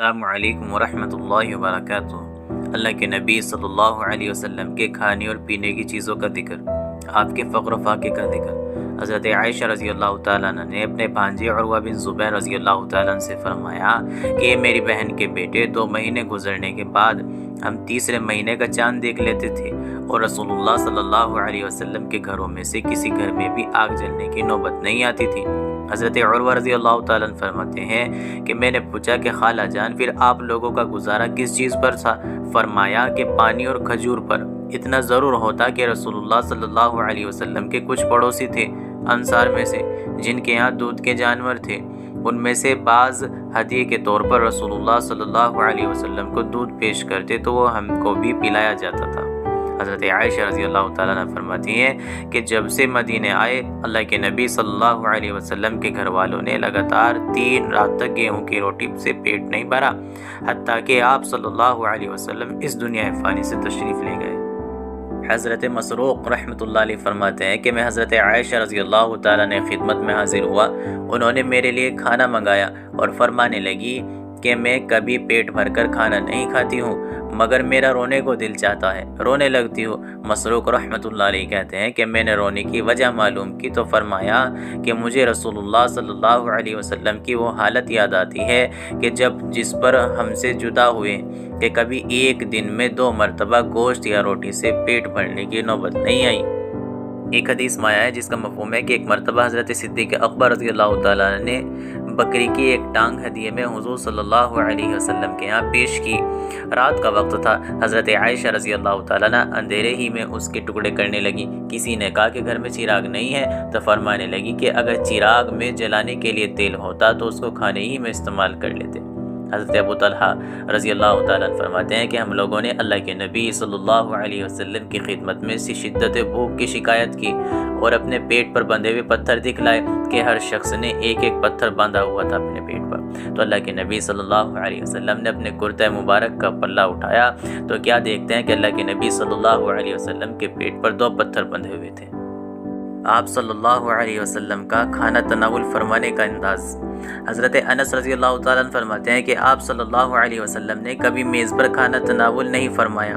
السلام علیکم ورحمۃ اللہ وبرکاتہ۔ اللہ کے نبی صلی اللہ علیہ وسلم کے کھانے اور پینے کی چیزوں کا ذکر، آپ کے فقر و فاقے کا ذکر۔ حضرت عائشہ رضی اللہ تعالیٰ عنہ نے اپنے بھانجے عروہ بن زبیر رضی اللہ تعالیٰ عنہ سے فرمایا کہ یہ میری بہن کے بیٹے 2 مہینے گزرنے کے بعد ہم تیسرے مہینے کا چاند دیکھ لیتے تھے اور رسول اللہ صلی اللہ علیہ وسلم کے گھروں میں سے کسی گھر میں بھی آگ جلنے کی نوبت نہیں آتی تھی۔ حضرت عروہ رضی اللہ تعالیٰ عنہ فرماتے ہیں کہ میں نے پوچھا کہ خالہ جان پھر آپ لوگوں کا گزارا کس چیز پر تھا؟ فرمایا کہ پانی اور کھجور پر۔ اتنا ضرور ہوتا کہ رسول اللہ صلی اللہ علیہ وسلم کے کچھ پڑوسی تھے انصار میں سے جن کے یہاں دودھ کے جانور تھے، ان میں سے بعض ہدیے کے طور پر رسول اللہ صلی اللہ علیہ وسلم کو دودھ پیش کرتے تو وہ ہم کو بھی پلایا جاتا تھا۔ حضرت عائشہ رضی اللہ تعالیٰ عنہ فرماتی ہیں کہ جب سے مدینے آئے اللہ کے نبی صلی اللہ علیہ وسلم کے گھر والوں نے لگاتار 3 رات تک گیہوں کی روٹی سے پیٹ نہیں بھرا حتیٰ کہ آپ صلی اللہ علیہ وسلم اس دنیا فانی سے تشریف لے گئے۔ حضرت مسروق رحمۃ اللہ علیہ فرماتے ہیں کہ میں حضرت عائشہ رضی اللہ تعالیٰ نے خدمت میں حاضر ہوا، انہوں نے میرے لیے کھانا منگایا اور فرمانے لگی کہ میں کبھی پیٹ بھر کر کھانا نہیں کھاتی ہوں مگر میرا رونے کو دل چاہتا ہے، رونے لگتی ہوں۔ مسروق رحمۃ اللہ علیہ کہتے ہیں کہ میں نے رونے کی وجہ معلوم کی تو فرمایا کہ مجھے رسول اللہ صلی اللہ علیہ وسلم کی وہ حالت یاد آتی ہے کہ جس پر ہم سے جدا ہوئے کہ کبھی ایک دن میں 2 مرتبہ گوشت یا روٹی سے پیٹ بھرنے کی نوبت نہیں آئی۔ ایک حدیث میں آیا ہے جس کا مفہوم ہے کہ ایک مرتبہ حضرت صدیق اکبر رضی اللہ تعالیٰ نے بکری کی ایک ٹانگ ہدیے میں حضور صلی اللہ علیہ وسلم کے ہاں پیش کی۔ رات کا وقت تھا، حضرت عائشہ رضی اللہ تعالیٰ نے اندھیرے ہی میں اس کے ٹکڑے کرنے لگی۔ کسی نے کہا کہ گھر میں چراغ نہیں ہے تو فرمانے لگی کہ اگر چراغ میں جلانے کے لیے تیل ہوتا تو اس کو کھانے ہی میں استعمال کر لیتے۔ حضرت ابو طلحہ رضی اللہ تعالیٰ عنہ فرماتے ہیں کہ ہم لوگوں نے اللہ کے نبی صلی اللہ علیہ وسلم کی خدمت میں سے شدت بھوک کی شکایت کی اور اپنے پیٹ پر بندھے ہوئے پتھر دکھلائے کہ ہر شخص نے ایک پتھر باندھا ہوا تھا اپنے پیٹ پر۔ تو اللہ کے نبی صلی اللہ علیہ وسلم نے اپنے کرتہ مبارک کا پلہ اٹھایا تو کیا دیکھتے ہیں کہ اللہ کے نبی صلی اللہ علیہ وسلم کے پیٹ پر 2 پتھر بندھے ہوئے تھے۔ آپ صلی اللہ علیہ وسلم کا کھانا تناول فرمانے کا انداز۔ حضرت انس رضی اللہ تعالیٰ عنہ فرماتے ہیں کہ آپ صلی اللہ علیہ وسلم نے کبھی میز پر کھانا تناول نہیں فرمایا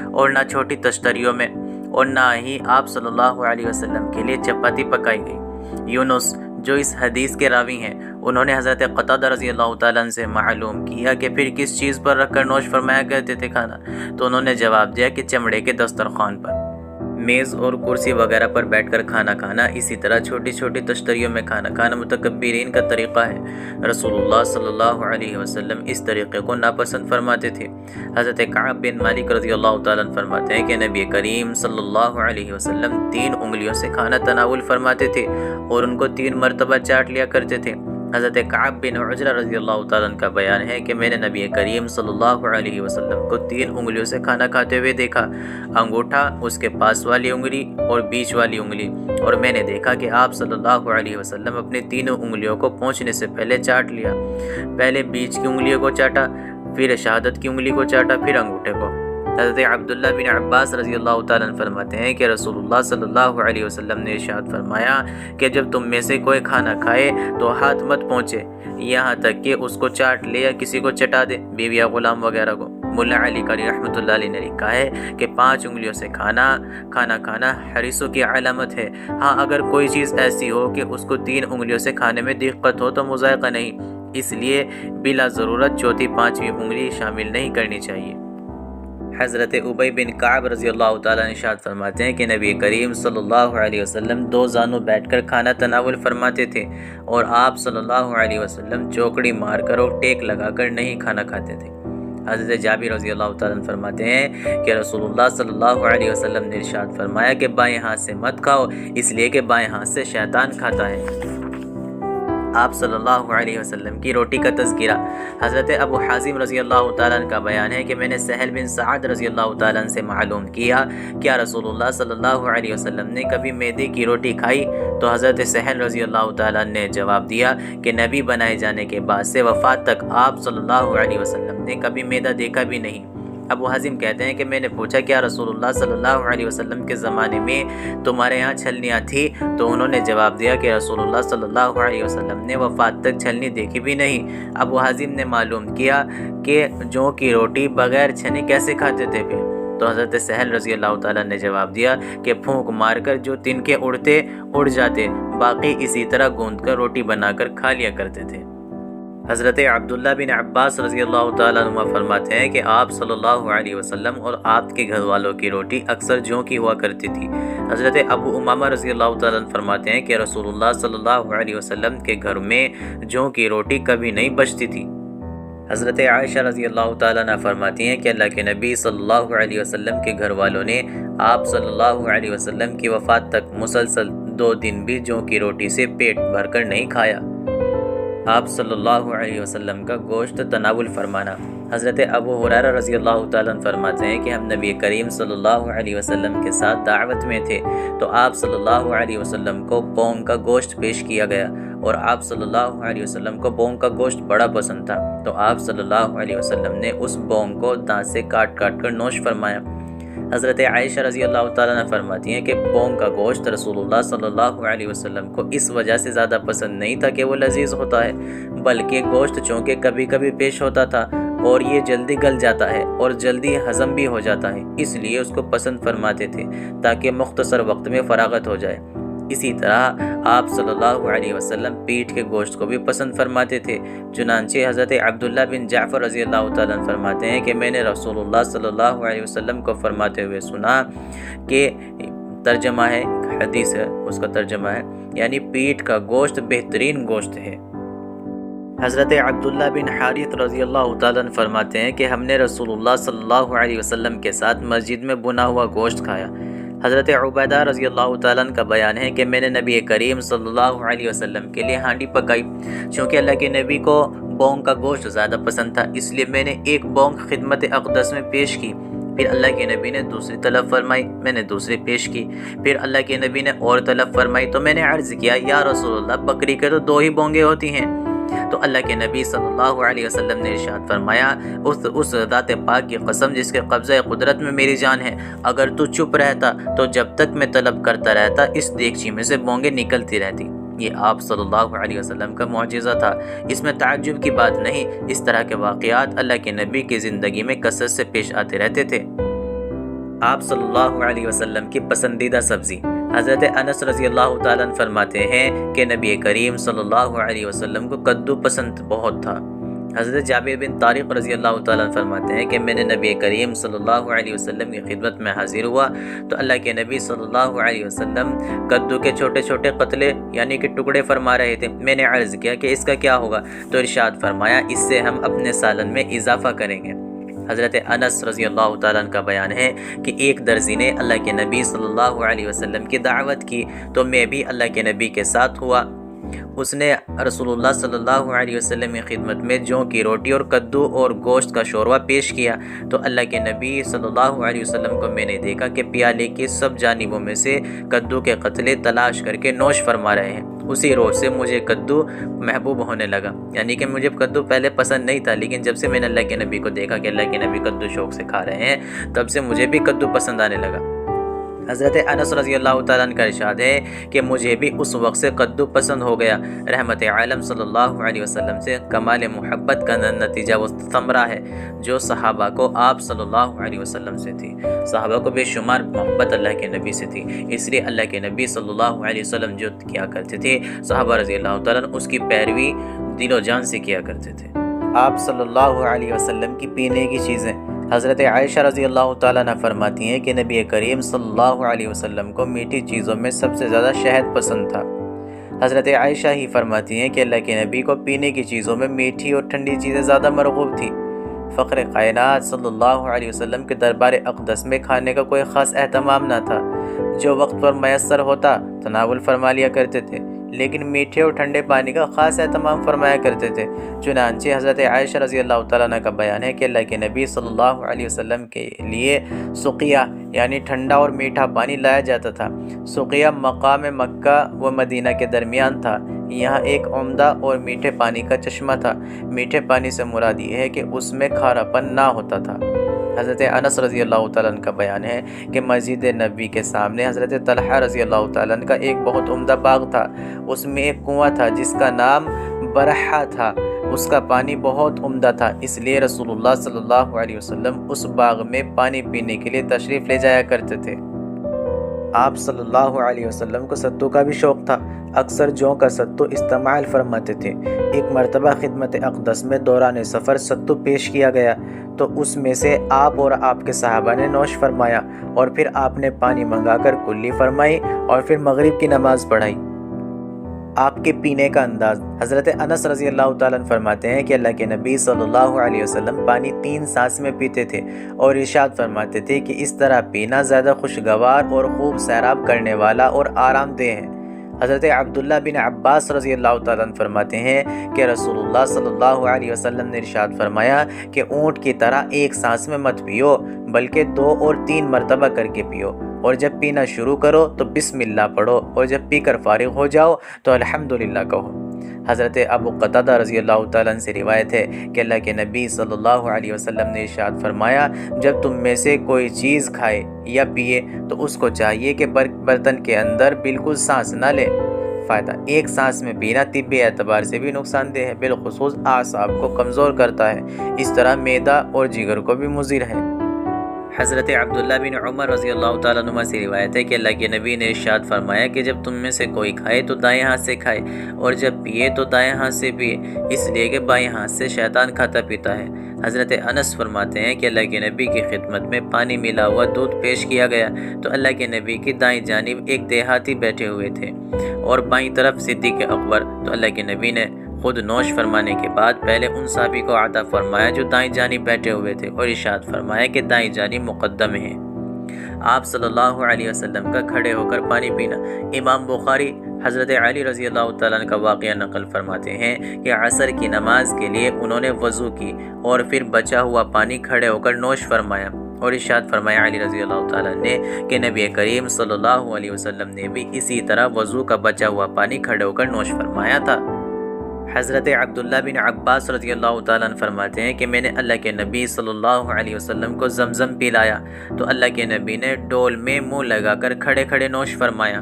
اور نہ چھوٹی تشتریوں میں، اور نہ ہی آپ صلی اللہ علیہ وسلم کے لیے چپاتی پکائی گئی۔ یونس جو اس حدیث کے راوی ہیں انہوں نے حضرت قتادہ رضی اللہ تعالیٰ عنہ سے معلوم کیا کہ پھر کس چیز پر رکھ کر نوش فرمایا کرتے تھے کھانا، تو انہوں نے جواب دیا کہ چمڑے کے دسترخوان پر، میز اور کرسی وغیرہ پر بیٹھ کر کھانا کھانا، اسی طرح چھوٹی چھوٹی تشتریوں میں کھانا کھانا متکبرین کا طریقہ ہے۔ رسول اللہ صلی اللہ علیہ وسلم اس طریقے کو ناپسند فرماتے تھے۔ حضرت کعب بن مالک رضی اللہ تعالیٰ عنہ فرماتے ہیں کہ نبی کریم صلی اللہ علیہ وسلم 3 انگلیوں سے کھانا تناول فرماتے تھے اور ان کو 3 مرتبہ چاٹ لیا کرتے تھے۔ حضرت کعب بن عجرہ رضی اللہ تعالیٰ عنہ کا بیان ہے کہ میں نے نبی کریم صلی اللہ علیہ وسلم کو 3 انگلیوں سے کھانا کھاتے ہوئے دیکھا، انگوٹھا، اس کے پاس والی انگلی اور بیچ والی انگلی، اور میں نے دیکھا کہ آپ صلی اللہ علیہ وسلم اپنے 3 انگلیوں کو پہنچنے سے پہلے چاٹ لیا، پہلے بیچ کی انگلیوں کو چاٹا، پھر شہادت کی انگلی کو چاٹا، پھر انگوٹھے کو۔ حضرت عبداللہ بن عباس رضی اللہ تعالیٰ عنہ فرماتے ہیں کہ رسول اللہ صلی اللہ علیہ وسلم نے ارشاد فرمایا کہ جب تم میں سے کوئی کھانا کھائے تو ہاتھ مت پہنچے یہاں تک کہ اس کو چاٹ لے یا کسی کو چٹا دے، بیوی یا غلام وغیرہ کو۔ ملا علی قاری رحمۃ اللہ علیہ نے لکھا ہے کہ 5 انگلیوں سے کھانا کھانا حریصوں کی علامت ہے۔ ہاں اگر کوئی چیز ایسی ہو کہ اس کو 3 انگلیوں سے کھانے میں دقت ہو تو مذائقہ نہیں، اس لیے بلا ضرورت چوتھی 5ویں انگلی شامل نہیں کرنی چاہیے۔ حضرت ابی بن کعب رضی اللہ تعالیٰ عنہ ارشاد فرماتے ہیں کہ نبی کریم صلی اللہ علیہ وسلم 2 زانوں بیٹھ کر کھانا تناول فرماتے تھے اور آپ صلی اللہ علیہ وسلم چوکڑی مار کر اور ٹیک لگا کر نہیں کھانا کھاتے تھے۔ حضرت جابر رضی اللہ تعالیٰ عنہ فرماتے ہیں کہ رسول اللہ صلی اللہ علیہ وسلم نے ارشاد فرمایا کہ بائیں ہاتھ سے مت کھاؤ اس لیے کہ بائیں ہاتھ سے شیطان کھاتا ہے۔ آپ صلی اللہ علیہ وسلم کی روٹی کا تذکرہ۔ حضرت ابو حازم رضی اللہ تعالیٰ عنہ کا بیان ہے کہ میں نے سہل بن سعد رضی اللہ تعالیٰ عنہ سے معلوم کیا کیا رسول اللہ صلی اللہ علیہ وسلم نے کبھی میدے کی روٹی کھائی؟ تو حضرت سہل رضی اللہ تعالیٰ عنہ نے جواب دیا کہ نبی بنائے جانے کے بعد سے وفات تک آپ صلی اللہ علیہ وسلم نے کبھی میدا دیکھا بھی نہیں۔ ابو حازم کہتے ہیں کہ میں نے پوچھا کیا رسول اللہ صلی اللہ علیہ وسلم کے زمانے میں تمہارے یہاں چھلنیاں تھی؟ تو انہوں نے جواب دیا کہ رسول اللہ صلی اللہ علیہ وسلم نے وفات تک چھلنی دیکھی بھی نہیں۔ ابو حازم نے معلوم کیا کہ جو کی روٹی بغیر چھنے کیسے کھاتے تھے پھر؟ تو حضرت سہل رضی اللہ تعالیٰ نے جواب دیا کہ پھونک مار کر جو تنکے اڑتے اڑ جاتے، باقی اسی طرح گوندھ کر روٹی بنا کر کھا لیا کرتے تھے۔ حضرت عبداللہ بن عباس رضی اللہ تعالیٰ عنہ فرماتے ہیں کہ آپ صلی اللہ علیہ وسلم اور آپ کے گھر والوں کی روٹی اکثر جوں کی ہوا کرتی تھی۔ حضرت ابو امامہ رضی اللہ تعالیٰ عنہ فرماتے ہیں کہ رسول اللہ صلی اللہ علیہ وسلم کے گھر میں جوں کی روٹی کبھی نہیں بچتی تھی۔ حضرت عائشہ رضی اللہ تعالیٰ عنہ فرماتی ہیں کہ اللہ کے نبی صلی اللہ علیہ وسلم کے گھر والوں نے آپ صلی اللہ علیہ وسلم کی وفات تک مسلسل 2 دن بھی جوں کی روٹی سے پیٹ بھر کر نہیں کھایا۔ آپ صلی اللہ علیہ وسلم کا گوشت تناول فرمانا۔ حضرت ابو ہریرہ رضی اللہ تعالیٰ عنہ فرماتے ہیں کہ ہم نبی کریم صلی اللہ علیہ وسلم کے ساتھ دعوت میں تھے تو آپ صلی اللہ علیہ وسلم کو بونگ کا گوشت پیش کیا گیا اور آپ صلی اللہ علیہ وسلم کو بونگ کا گوشت بڑا پسند تھا، تو آپ صلی اللہ علیہ وسلم نے اس بونگ کو دانت سے کاٹ کاٹ کر نوش فرمایا۔ حضرت عائشہ رضی اللہ تعالیٰ عنہ فرماتی ہیں کہ بونگ کا گوشت رسول اللہ صلی اللہ علیہ وسلم کو اس وجہ سے زیادہ پسند نہیں تھا کہ وہ لذیذ ہوتا ہے، بلکہ گوشت چونکہ کبھی کبھی پیش ہوتا تھا اور یہ جلدی گل جاتا ہے اور جلدی ہضم بھی ہو جاتا ہے، اس لیے اس کو پسند فرماتے تھے تاکہ مختصر وقت میں فراغت ہو جائے۔ اسی طرح آپ صلی اللہ علیہ وسلم پیٹھ کے گوشت کو بھی پسند فرماتے تھے، چنانچہ حضرت عبداللہ بن جعفر رضی اللہ تعالیٰ عنہ فرماتے ہیں کہ میں نے رسول اللہ صلی اللہ علیہ وسلم کو فرماتے ہوئے سنا کہ ترجمہ ہے، حدیث ہے، اس کا ترجمہ ہے یعنی پیٹھ کا گوشت بہترین گوشت ہے۔ حضرت عبداللہ بن حارث رضی اللہ تعالیٰ عنہ فرماتے ہیں کہ ہم نے رسول اللہ صلی اللہ علیہ وسلم کے ساتھ مسجد میں بنا ہوا گوشت کھایا۔ حضرت عبیدہ رضی اللہ تعالیٰ عنہ کا بیان ہے کہ میں نے نبی کریم صلی اللہ علیہ وسلم کے لیے ہانڈی پکائی، چونکہ اللہ کے نبی کو بونگ کا گوشت زیادہ پسند تھا، اس لیے میں نے ایک بونگ خدمت اقدس میں پیش کی، پھر اللہ کے نبی نے دوسری طلب فرمائی، میں نے دوسری پیش کی، پھر اللہ کے نبی نے اور طلب فرمائی تو میں نے عرض کیا یا رسول اللہ بکری کے تو 2 ہی بونگیں ہوتی ہیں، تو اللہ کے نبی صلی اللہ علیہ وسلم نے ارشاد فرمایا اس ذات پاک کی قسم جس کے قبضہ قدرت میں میری جان ہے، اگر تو چپ رہتا تو جب تک میں طلب کرتا رہتا اس دیگچی میں سے بونگیں نکلتی رہتی۔ یہ آپ صلی اللہ علیہ وسلم کا معجزہ تھا، اس میں تعجب کی بات نہیں، اس طرح کے واقعات اللہ کے نبی کی زندگی میں کثرت سے پیش آتے رہتے تھے۔ آپ صلی اللہ علیہ وسلم کی پسندیدہ سبزی۔ حضرت انس رضی اللہ تعالیٰ عنہ فرماتے ہیں کہ نبی کریم صلی اللہ علیہ وسلم کو کدو پسند بہت تھا۔ حضرت جابر بن طارق رضی اللہ تعالیٰ عنہ فرماتے ہیں کہ میں نے نبی کریم صلی اللہ علیہ وسلم کی خدمت میں حاضر ہوا تو اللہ کے نبی صلی اللہ علیہ وسلم کدو کے چھوٹے چھوٹے قطلے یعنی کہ ٹکڑے فرما رہے تھے۔ میں نے عرض کیا کہ اس کا کیا ہوگا، تو ارشاد فرمایا اس سے ہم اپنے سالن میں اضافہ کریں گے۔ حضرت انس رضی اللہ تعالیٰ عنہ کا بیان ہے کہ ایک درزی نے اللہ کے نبی صلی اللہ علیہ وسلم کی دعوت کی تو میں بھی اللہ کے نبی کے ساتھ ہوا، اس نے رسول اللہ صلی اللہ علیہ وسلم کی خدمت میں جوں کی روٹی اور کدو اور گوشت کا شوربہ پیش کیا تو اللہ کے نبی صلی اللہ علیہ وسلم کو میں نے دیکھا کہ پیالے کی سب جانبوں میں سے کدو کے قطلے تلاش کر کے نوش فرما رہے ہیں۔ اسی روز سے مجھے کدو محبوب ہونے لگا، یعنی کہ مجھے کدو پہلے پسند نہیں تھا، لیکن جب سے میں نے اللہ کے نبی کو دیکھا کہ اللہ کے نبی کدو شوق سے کھا رہے ہیں تب سے مجھے بھی کدو پسند آنے لگا۔ حضرت انس رضی اللہ تعالیٰ عنہ کا ارشاد ہے کہ مجھے بھی اس وقت سے کدو پسند ہو گیا۔ رحمت عالم صلی اللہ علیہ وسلم سے کمال محبت کا نتیجہ وہ ثمرہ ہے جو صحابہ کو آپ صلی اللہ علیہ وسلم سے تھی۔ صحابہ کو بے شمار محبت اللہ کے نبی سے تھی، اس لیے اللہ کے نبی صلی اللہ علیہ وسلم جو کیا کرتے تھے صحابہ رضی اللہ تعالیٰ عنہ اس کی پیروی دل و جان سے کیا کرتے تھے۔ آپ صلی اللہ علیہ وسلم کی پینے کی چیزیں۔ حضرت عائشہ رضی اللہ تعالیٰ عنہ فرماتی ہیں کہ نبی کریم صلی اللہ علیہ وسلم کو میٹھی چیزوں میں سب سے زیادہ شہد پسند تھا۔ حضرت عائشہ ہی فرماتی ہیں کہ اللہ کے نبی کو پینے کی چیزوں میں میٹھی اور ٹھنڈی چیزیں زیادہ مرغوب تھی۔ فخر کائنات صلی اللہ علیہ وسلم کے دربار اقدس میں کھانے کا کوئی خاص اہتمام نہ تھا، جو وقت پر میسر ہوتا تناول فرما لیا کرتے تھے، لیکن میٹھے اور ٹھنڈے پانی کا خاص اہتمام فرمایا کرتے تھے۔ چنانچہ حضرت عائشہ رضی اللہ تعالیٰ عنہ کا بیان ہے کہ اللہ کے نبی صلی اللہ علیہ وسلم کے لیے سقیہ یعنی ٹھنڈا اور میٹھا پانی لایا جاتا تھا۔ سقیہ مقام مکہ و مدینہ کے درمیان تھا، یہاں ایک عمدہ اور میٹھے پانی کا چشمہ تھا۔ میٹھے پانی سے مراد یہ ہے کہ اس میں کھارا پن نہ ہوتا تھا۔ حضرت انس رضی اللہ تعالیٰ عنہ کا بیان ہے کہ مسجد نبی کے سامنے حضرت طلحہ رضی اللہ تعالیٰ عنہ کا ایک بہت عمدہ باغ تھا۔ اس میں ایک کنواں تھا جس کا نام برحہ تھا۔ اس کا پانی بہت عمدہ تھا، اس لیے رسول اللہ صلی اللہ علیہ وسلم اس باغ میں پانی پینے کے لیے تشریف لے جایا کرتے تھے۔ آپ صلی اللہ علیہ وسلم کو ستو کا بھی شوق تھا، اکثر جوں کا ستو استعمال فرماتے تھے۔ ایک مرتبہ خدمت اقدس میں دوران سفر ستو پیش کیا گیا تو اس میں سے آپ اور آپ کے صحابہ نے نوش فرمایا، اور پھر آپ نے پانی منگا کر کلی فرمائی اور پھر مغرب کی نماز پڑھائی۔ آپ کے پینے کا انداز، حضرت انس رضی اللہ تعالیٰ عنہ فرماتے ہیں کہ اللہ کے نبی صلی اللہ علیہ وسلم پانی 3 سانس میں پیتے تھے، اور ارشاد فرماتے تھے کہ اس طرح پینا زیادہ خوشگوار اور خوب سیراب کرنے والا اور آرام دہ ہے۔ حضرت عبداللہ بن عباس رضی اللہ تعالیٰ عنہ فرماتے ہیں کہ رسول اللہ صلی اللہ علیہ وسلم نے ارشاد فرمایا کہ اونٹ کی طرح 1 سانس میں مت پیو، بلکہ 2 اور 3 مرتبہ کر کے پیو، اور جب پینا شروع کرو تو بسم اللہ پڑھو، اور جب پی کر فارغ ہو جاؤ تو الحمدللہ کہو۔ حضرت ابو قتادہ رضی اللہ تعالیٰ عنہ سے روایت ہے کہ اللہ کے نبی صلی اللہ علیہ وسلم نے ارشاد فرمایا، جب تم میں سے کوئی چیز کھائے یا پیے تو اس کو چاہیے کہ برتن کے اندر بالکل سانس نہ لے۔ فائدہ، 1 سانس میں پینا طبی اعتبار سے بھی نقصان دہ ہے، بالخصوص اعصاب کو کمزور کرتا ہے، اس طرح معدہ اور جگر کو بھی مضر ہے۔ حضرت عبداللہ بن عمر رضی اللہ تعالیٰ عنہ سے روایت ہے کہ اللہ کے نبی نے ارشاد فرمایا کہ جب تم میں سے کوئی کھائے تو دائیں ہاتھ سے کھائے، اور جب پیے تو دائیں ہاتھ سے پیے، اس لیے کہ بائیں ہاتھ سے شیطان کھاتا پیتا ہے۔ حضرت انس فرماتے ہیں کہ اللہ کے نبی کی خدمت میں پانی ملا ہوا دودھ پیش کیا گیا تو اللہ کے نبی کی دائیں جانب ایک دیہاتی بیٹھے ہوئے تھے اور بائیں طرف صدیق اکبر، تو اللہ کے نبی نے خود نوش فرمانے کے بعد پہلے ان صحابی کو عطا فرمایا جو دائیں جانب بیٹھے ہوئے تھے، اور ارشاد فرمایا کہ دائیں جانب مقدم ہے۔ آپ صلی اللہ علیہ وسلم کا کھڑے ہو کر پانی پینا، امام بخاری حضرت علی رضی اللہ تعالیٰ عنہ کا واقعہ نقل فرماتے ہیں کہ عصر کی نماز کے لیے انہوں نے وضو کی اور پھر بچا ہوا پانی کھڑے ہو کر نوش فرمایا، اور ارشاد فرمایا علی رضی اللہ تعالیٰ نے کہ نبی کریم صلی اللہ علیہ وسلم نے بھی اسی طرح وضو کا بچا ہوا پانی کھڑے ہو کر نوش فرمایا تھا۔ حضرت عبداللہ بن عباس رضی اللہ تعالیٰ عنہ فرماتے ہیں کہ میں نے اللہ کے نبی صلی اللہ علیہ وسلم کو زمزم پلایا تو اللہ کے نبی نے ڈول میں منہ لگا کر کھڑے کھڑے نوش فرمایا۔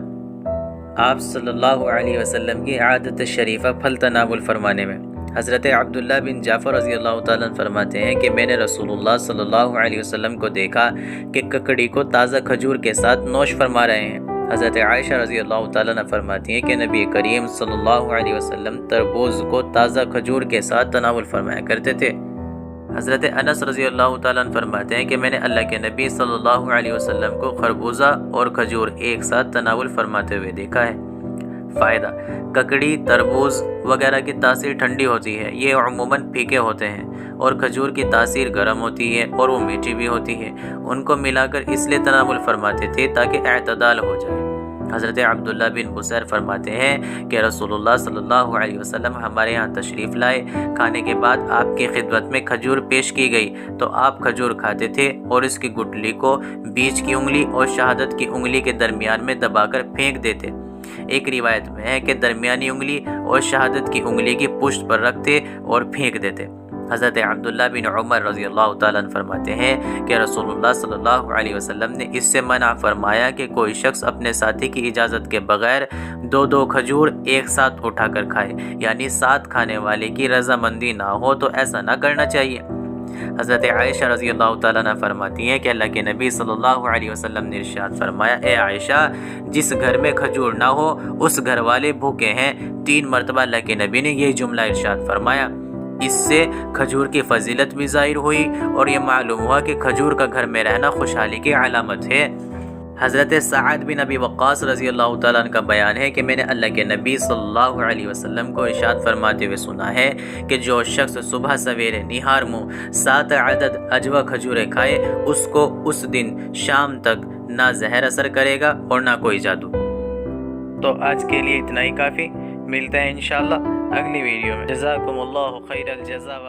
آپ صلی اللہ علیہ وسلم کی عادت شریفہ پھل تناول فرمانے میں، حضرت عبداللہ بن جعفر رضی اللہ تعالیٰ عنہ فرماتے ہیں کہ میں نے رسول اللہ صلی اللہ علیہ وسلم کو دیکھا کہ ککڑی کو تازہ کھجور کے ساتھ نوش فرما رہے ہیں۔ حضرت عائشہ رضی اللہ تعالیٰ عنہ فرماتی ہیں کہ نبی کریم صلی اللہ علیہ وسلم تربوز کو تازہ کھجور کے ساتھ تناول فرمایا کرتے تھے۔ حضرت انس رضی اللہ تعالیٰ عنہ فرماتے ہیں کہ میں نے اللہ کے نبی صلی اللہ علیہ وسلم کو خربوزہ اور کھجور ایک ساتھ تناول فرماتے ہوئے دیکھا ہے۔ فائدہ، ککڑی، تربوز وغیرہ کی تاثیر ٹھنڈی ہوتی ہے، یہ عموماً پھیکے ہوتے ہیں، اور کھجور کی تاثیر گرم ہوتی ہے اور وہ میٹھی بھی ہوتی ہے۔ ان کو ملا کر اس لیے تناول فرماتے تھے تاکہ اعتدال ہو جائے۔ حضرت عبداللہ بن بصیر فرماتے ہیں کہ رسول اللہ صلی اللہ علیہ وسلم ہمارے یہاں تشریف لائے، کھانے کے بعد آپ کی خدمت میں کھجور پیش کی گئی تو آپ کھجور کھاتے تھے اور اس کی گٹلی کو بیچ کی انگلی اور شہادت کی انگلی کے درمیان میں دبا کر پھینک دیتے۔ ایک روایت میں ہے کہ درمیانی انگلی اور شہادت کی انگلی کی پشت پر رکھتے اور پھینک دیتے۔ حضرت عبداللہ بن عمر رضی اللہ تعالیٰ عنہ فرماتے ہیں کہ رسول اللہ صلی اللہ علیہ وسلم نے اس سے منع فرمایا کہ کوئی شخص اپنے ساتھی کی اجازت کے بغیر 2 کھجور ایک ساتھ اٹھا کر کھائے، یعنی ساتھ کھانے والے کی رضامندی نہ ہو تو ایسا نہ کرنا چاہیے۔ حضرت عائشہ رضی اللہ تعالیٰ عنہ فرماتی ہیں کہ اللہ کے نبی صلی اللہ علیہ وسلم نے ارشاد فرمایا، اے عائشہ، جس گھر میں کھجور نہ ہو اس گھر والے بھوکے ہیں۔ 3 مرتبہ اللہ کے نبی نے یہی جملہ ارشاد فرمایا۔ اس سے کھجور کی فضیلت بھی ظاہر ہوئی اور یہ معلوم ہوا کہ کھجور کا گھر میں رہنا خوشحالی کی علامت ہے۔ حضرت سعد بن ابی وقاص رضی اللہ تعالیٰ عنہ کا بیان ہے کہ میں نے اللہ کے نبی صلی اللہ علیہ وسلم کو ارشاد فرماتے ہوئے سنا ہے کہ جو شخص صبح سویرے نہار منہ 7 عدد عجوہ کھجوریں کھائے اس کو اس دن شام تک نہ زہر اثر کرے گا اور نہ کوئی جادو۔ تو آج کے لیے اتنا ہی کافی، ملتے ہیں انشاءاللہ اگلی ویڈیو میں۔ جزاکم اللہ خیر الجزا و